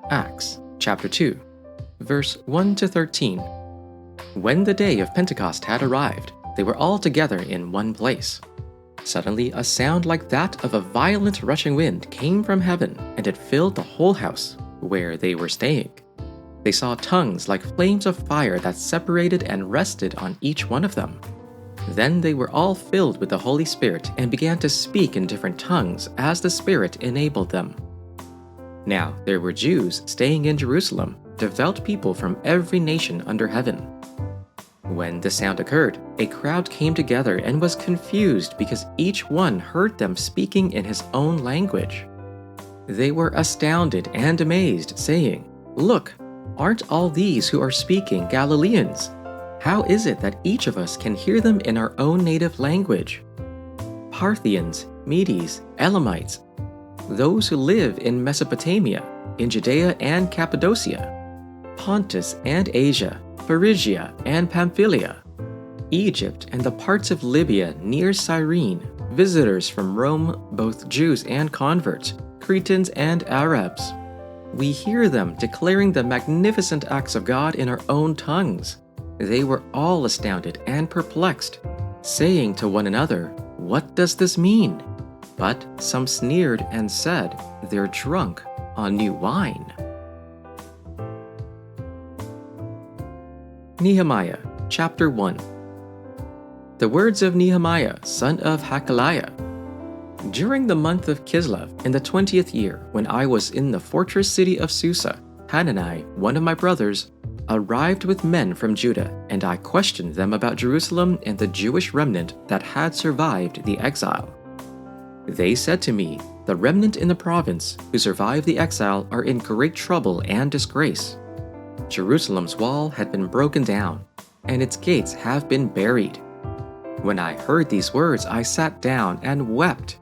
Acts chapter 2, verse 1 to 13. When the day of Pentecost had arrived, they were all together in one place. Suddenly, a sound like that of a violent rushing wind came from heaven, and it filled the whole house where they were staying. They saw tongues like flames of fire that separated and rested on each one of them. Then they were all filled with the Holy Spirit and began to speak in different tongues as the Spirit enabled them. Now there were Jews staying in Jerusalem, devout people from every nation under heaven. When the sound occurred, a crowd came together and was confused because each one heard them speaking in his own language. They were astounded and amazed, saying, "Look, aren't all these who are speaking Galileans? How is it that each of us can hear them in our own native language? Parthians, Medes, Elamites, those who live in Mesopotamia, in Judea and Cappadocia, Pontus and Asia, Phrygia and Pamphylia, Egypt and the parts of Libya near Cyrene, visitors from Rome, both Jews and converts, Cretans and Arabs. We hear them declaring the magnificent acts of God in our own tongues." They were all astounded and perplexed, saying to one another, "What does this mean?" But some sneered and said, "They're drunk on new wine." Nehemiah Chapter 1. The words of Nehemiah, son of Hakaliah. During the month of Kislev, in the 20th year, when I was in the fortress city of Susa, Hanani, one of my brothers, arrived with men from Judah, and I questioned them about Jerusalem and the Jewish remnant that had survived the exile. They said to me, "The remnant in the province who survived the exile are in great trouble and disgrace. Jerusalem's wall had been broken down, and its gates have been buried." When I heard these words, I sat down and wept.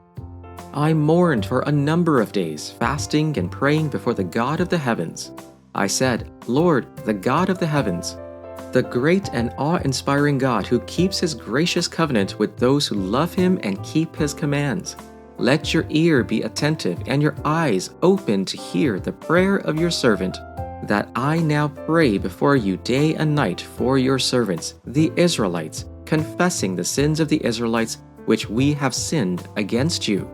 I mourned for a number of days, fasting and praying before the God of the heavens. I said, "Lord, the God of the heavens, the great and awe-inspiring God who keeps his gracious covenant with those who love him and keep his commands, let your ear be attentive and your eyes open to hear the prayer of your servant, that I now pray before you day and night for your servants, the Israelites, confessing the sins of the Israelites which we have sinned against you.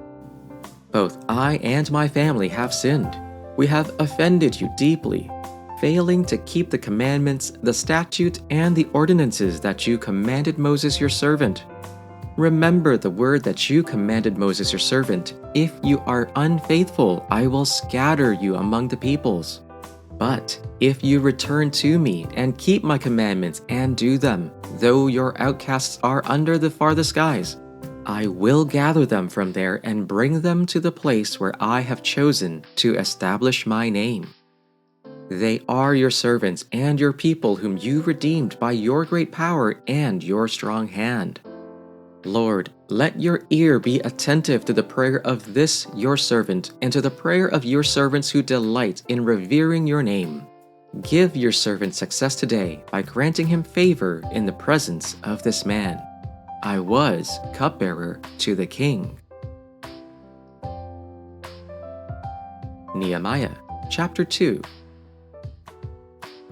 Both I and my family have sinned. We have offended you deeply, failing to keep the commandments, the statutes, and the ordinances that you commanded Moses your servant. Remember the word that you commanded Moses your servant. If you are unfaithful, I will scatter you among the peoples. But if you return to me and keep my commandments and do them, though your outcasts are under the farthest skies, I will gather them from there and bring them to the place where I have chosen to establish my name. They are your servants and your people whom you redeemed by your great power and your strong hand. Lord, let your ear be attentive to the prayer of this your servant and to the prayer of your servants who delight in revering your name. Give your servant success today by granting him favor in the presence of this man. I was cupbearer to the king." Nehemiah Chapter 2.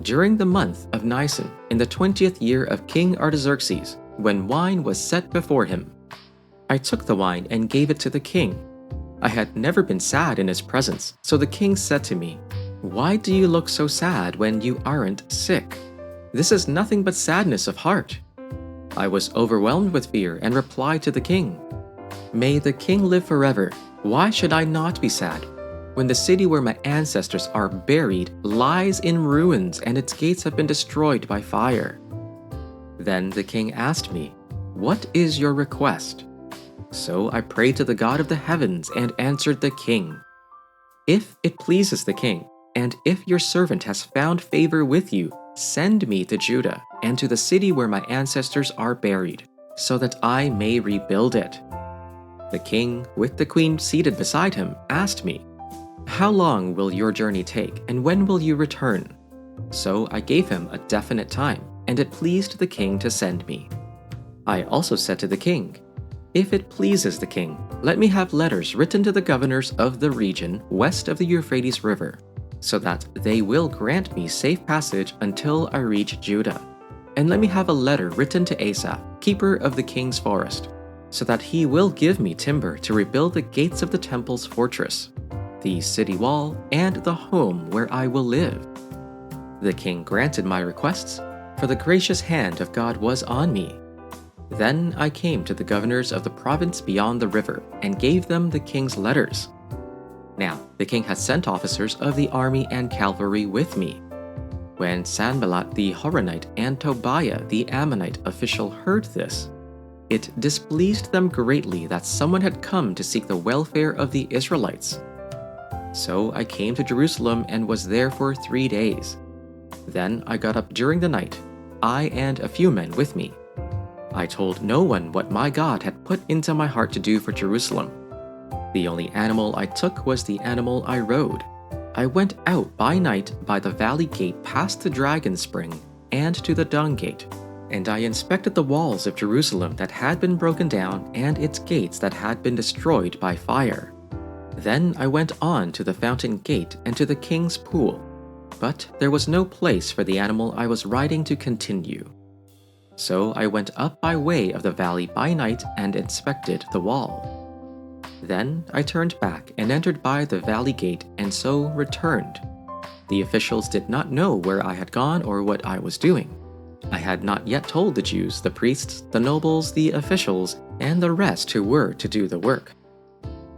During the month of Nisan, in the 20th year of King Artaxerxes, when wine was set before him, I took the wine and gave it to the king. I had never been sad in his presence, so the king said to me, "Why do you look so sad when you aren't sick? This is nothing but sadness of heart." I was overwhelmed with fear and replied to the king, "May the king live forever. Why should I not be sad when the city where my ancestors are buried lies in ruins and its gates have been destroyed by fire?" Then the king asked me, "What is your request?" So I prayed to the God of the heavens and answered the king, "If it pleases the king, and if your servant has found favor with you, send me to Judah and to the city where my ancestors are buried, so that I may rebuild it." The king, with the queen seated beside him, asked me, "How long will your journey take, and when will you return?" So I gave him a definite time, and it pleased the king to send me. I also said to the king, "If it pleases the king, let me have letters written to the governors of the region west of the Euphrates River, so that they will grant me safe passage until I reach Judah. And let me have a letter written to Asaph, keeper of the king's forest, so that he will give me timber to rebuild the gates of the temple's fortress, the city wall, and the home where I will live." The king granted my requests, for the gracious hand of God was on me. Then I came to the governors of the province beyond the river and gave them the king's letters. Now the king had sent officers of the army and cavalry with me. When Sanballat the Horonite and Tobiah the Ammonite official heard this, it displeased them greatly that someone had come to seek the welfare of the Israelites. So I came to Jerusalem and was there for 3 days. Then I got up during the night, I and a few men with me. I told no one what my God had put into my heart to do for Jerusalem. The only animal I took was the animal I rode. I went out by night by the valley gate past the dragon spring and to the dung gate, and I inspected the walls of Jerusalem that had been broken down and its gates that had been destroyed by fire. Then I went on to the fountain gate and to the king's pool, but there was no place for the animal I was riding to continue. So I went up by way of the valley by night and inspected the wall. Then I turned back and entered by the valley gate and so returned. The officials did not know where I had gone or what I was doing. I had not yet told the Jews, the priests, the nobles, the officials, and the rest who were to do the work.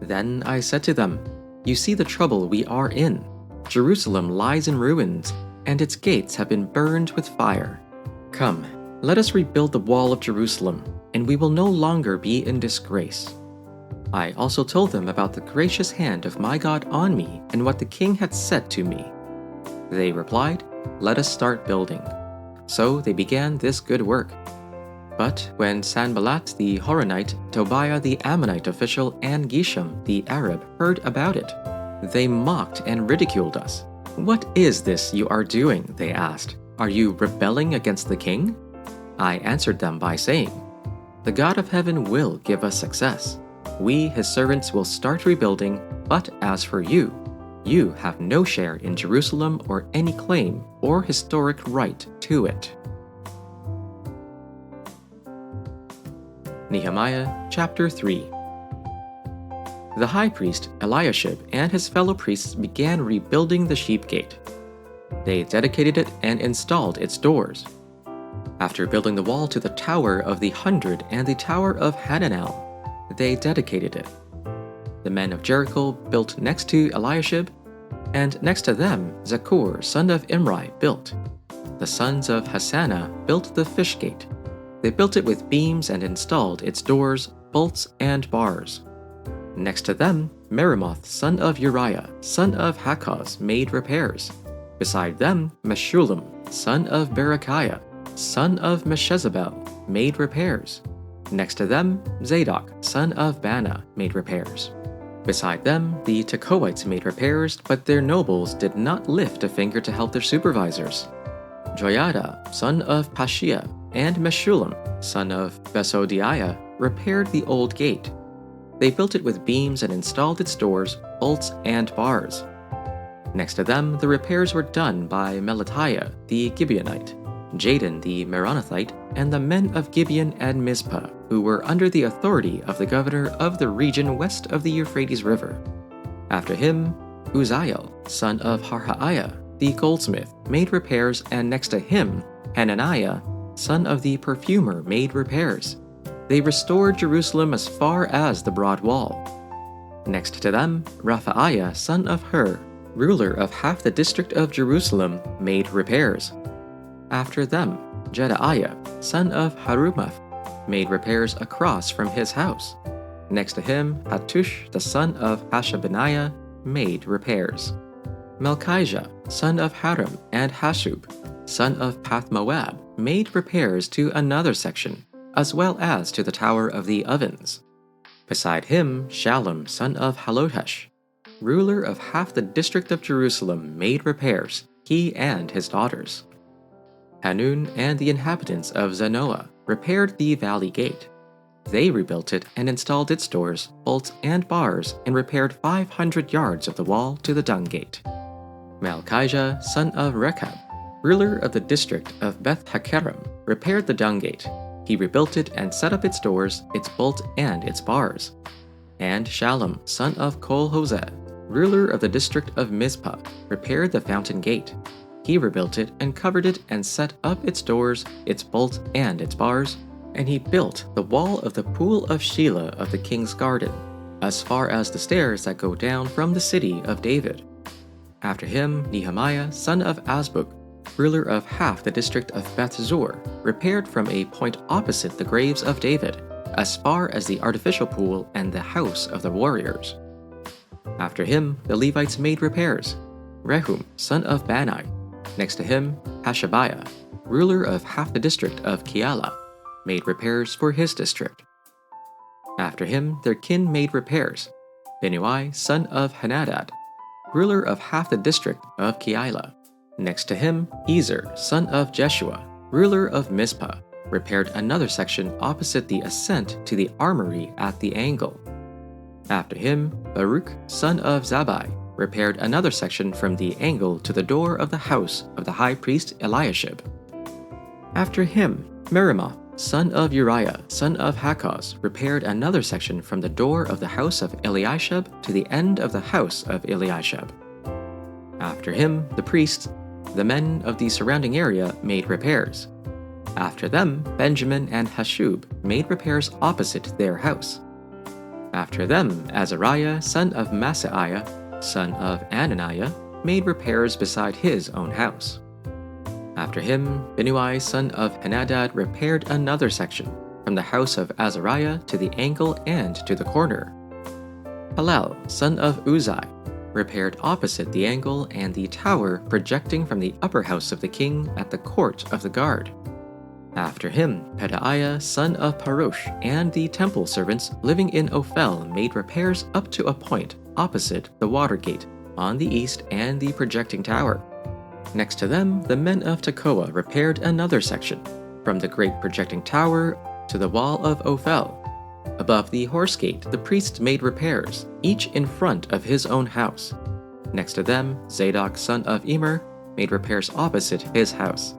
Then I said to them, "You see the trouble we are in. Jerusalem lies in ruins, and its gates have been burned with fire. Come, let us rebuild the wall of Jerusalem, and we will no longer be in disgrace." I also told them about the gracious hand of my God on me and what the king had said to me. They replied, "Let us start building." So they began this good work. But when Sanballat the Horonite, Tobiah the Ammonite official, and Geshem the Arab heard about it, they mocked and ridiculed us. "What is this you are doing?" they asked. "Are you rebelling against the king?" I answered them by saying, "The God of heaven will give us success. We, his servants, will start rebuilding, but as for you, you have no share in Jerusalem or any claim or historic right to it." Nehemiah Chapter 3. The high priest Eliashib and his fellow priests began rebuilding the sheep gate. They dedicated it and installed its doors. After building the wall to the Tower of the 100 and the Tower of Hananel, they dedicated it. The men of Jericho built next to Eliashib, and next to them Zakur son of Imri built. The sons of Hassanah built the fish gate. They built it with beams and installed its doors, bolts, and bars. Next to them, Meremoth son of Uriah, son of Hakkoz, made repairs. Beside them, Meshullam son of Berechiah, son of Meshezabel, made repairs. Next to them, Zadok son of Bana, made repairs. Beside them, the Tekoites made repairs, but their nobles did not lift a finger to help their supervisors. Joiada son of Pashiah and Meshullam son of Besodiah repaired the old gate. They built it with beams and installed its doors, bolts, and bars. Next to them, the repairs were done by Melatiah the Gibeonite, Jadon the Meronothite, and the men of Gibeon and Mizpah, who were under the authority of the governor of the region west of the Euphrates River. After him, Uzziel, son of Harhaiah, the goldsmith, made repairs, and next to him, Hananiah, son of the perfumer, made repairs. They restored Jerusalem as far as the broad wall. Next to them, Raphaiah, son of Hur, ruler of half the district of Jerusalem, made repairs. After them, Jedaiah, son of Harumaph, made repairs across from his house. Next to him, Hattush, the son of Hashabaniah, made repairs. Melchijah, son of Haram, and Hashub, son of Pathmoab, made repairs to another section, as well as to the Tower of the Ovens. Beside him, Shallum, son of Halohesh, ruler of half the district of Jerusalem, made repairs, he and his daughters. Hanun and the inhabitants of Zanoah repaired the valley gate. They rebuilt it and installed its doors, bolts, and bars, and repaired 500 yards of the wall to the dung gate. Malchijah, son of Rechab, ruler of the district of Beth-Hakerem, repaired the dung gate. He rebuilt it and set up its doors, its bolt, and its bars. And Shallum, son of Kol-Hoseh, ruler of the district of Mizpah, repaired the fountain gate. He rebuilt it and covered it and set up its doors, its bolt, and its bars. And he built the wall of the pool of Shelah of the king's garden, as far as the stairs that go down from the city of David. After him, Nehemiah, son of Azbuk, ruler of half the district of Beth-zur, repaired from a point opposite the graves of David, as far as the artificial pool and the house of the warriors. After him, the Levites made repairs. Rehum, son of Bani. Next to him, Hashabiah, ruler of half the district of Keilah, made repairs for his district. After him, their kin made repairs. Binnui, son of Henadad, ruler of half the district of Keilah. Next to him, Ezer, son of Jeshua, ruler of Mizpah, repaired another section opposite the ascent to the armory at the angle. After him, Baruch, son of Zabbai, repaired another section from the angle to the door of the house of the high priest Eliashib. After him, Meremoth, son of Uriah, son of Hakkoz, repaired another section from the door of the house of Eliashib to the end of the house of Eliashib. After him, the priests, the men of the surrounding area, made repairs. After them, Benjamin and Hashub made repairs opposite their house. After them, Azariah, son of Maaseiah, son of Ananiah, made repairs beside his own house. After him, Binnui, son of Henadad, repaired another section, from the house of Azariah to the angle and to the corner. Hallel, son of Uzai, repaired opposite the angle and the tower projecting from the upper house of the king at the court of the guard. After him, Pedaiah, son of Parosh, and the temple servants living in Ophel made repairs up to a point opposite the water gate, on the east and the projecting tower. Next to them, the men of Tekoa repaired another section, from the great projecting tower to the wall of Ophel. Above the horse gate, the priests made repairs, each in front of his own house. Next to them, Zadok, son of Immer, made repairs opposite his house.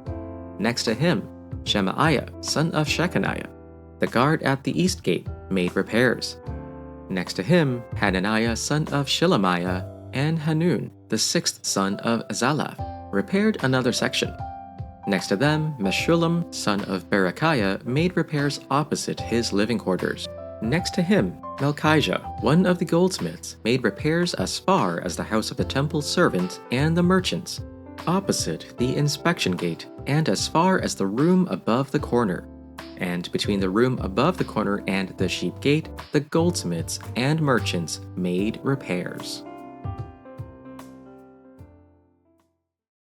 Next to him, Shemaiah, son of Shechaniah, the guard at the east gate, made repairs. Next to him, Hananiah, son of Shelemiah, and Hanun, the sixth son of Zalaph, repaired another section. Next to them, Meshullam, son of Berechiah, made repairs opposite his living quarters. Next to him, Malchijah, one of the goldsmiths, made repairs as far as the house of the temple servants and the merchants, opposite the inspection gate, and as far as the room above the corner. And between the room above the corner and the sheep gate, the goldsmiths and merchants made repairs.